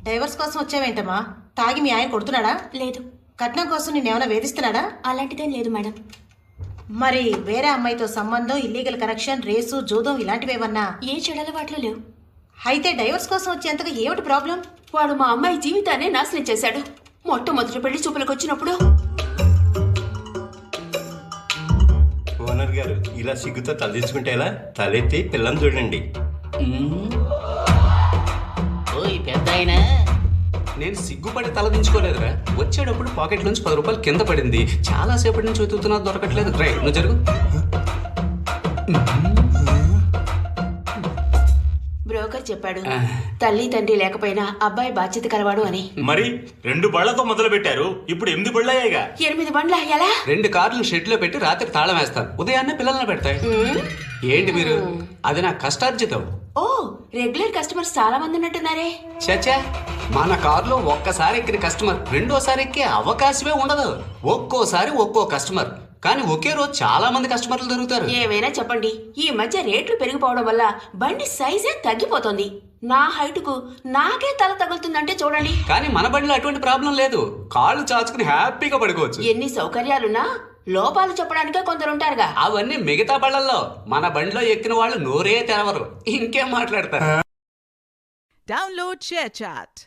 Divorce కోసం వచ్చావేంటమ్మా? తాగి మీ ఆయన కొడుతున్నాడా? లేదు. కట్నం కోసం నిన్నేమైనా వేధిస్తున్నాడా? అలాంటిదేం లేదు మేడం. మరి వేరే అమ్మాయితో సంబంధం, ఇల్లీగల్ కనెక్షన్, రేసు, జూదం ఇలాంటివేమన్నా? ఏ చెడలవాట్లు లేవు. అయితే డైవర్స్ కోసం వచ్చేంతగా ఏమిటి ప్రాబ్లం? వాడు మా అమ్మాయి జీవితాన్ని నాశనం చేశాడు. మొట్టమొదటి పెళ్లి చూపులకు వచ్చినప్పుడు. ఓనర్ గారు ఇలా సిగ్గుతో తలదించుకుంటే ఎలా? తలెత్తి పిల్లని చూడండి. ఓయ్ పెద్ద ఆయన, నేను సిగ్గుపడి తలదించుకోలేదురా. వచ్చేటప్పుడు పాకెట్ నుంచి 10 రూపాయలు కింద పడింది. చాలా సేపటి నుంచి వెతుకుతున్నా దొరకట్లేదు. రైట్, నువ్వు జరుగు. బ్రోకర్ చెప్పాడు తల్లి తండ్రి లేకపోయినా అబ్బాయి బాధ్యత కలవాడు అని. మరి 2 బళ్లతో మొదలు పెట్టారు, ఇప్పుడు 8 బళ్ళయ్యాయిగా. 8 బండ్ల ఎలా? 2 కార్లు షెడ్ లో పెట్టి రాత్రి తాళం వేస్తాను, ఉదయాన్నే పిల్లల్ని పెడతాయి. ఏంటి మీరు? అది నా కష్టార్జితం. ఓ, రెగ్యులర్ కస్టమర్స్ చాలా మంది ఉన్నట్టున్నారే. చచ్చా, మన కారులో ఒక్కసారి ఎక్కిన కస్టమర్ రెండోసారి ఎక్కే అవకాశమే ఉండదు. ఒక్కోసారి ఒక్కో కస్టమర్, కానీ ఒకే రోజు చాలా మంది కస్టమర్లు దొరుకుతారు. ఏమైనా చెప్పండి, ఈ మధ్య రేట్లు పెరిగిపోవడం వల్ల బండి సైజే తగ్గిపోతుంది. నా హైటుకు నాకే తల తగులుతుందంటే చూడండి. కానీ మన బండిలో అటువంటి ప్రాబ్లం లేదు. కాళ్ళు చాచుకుని హ్యాపీగా పడుకోవచ్చు. ఎన్ని సౌకర్యాలున్నా లోపాలు చెప్పడానికే కొందరుంటారుగా. అవన్నీ మిగతా బళ్ళల్లో. మన బండిలో ఎక్కిన వాళ్ళు నోరే తెరవరు, ఇంకేం మాట్లాడతారు. Download ShareChat.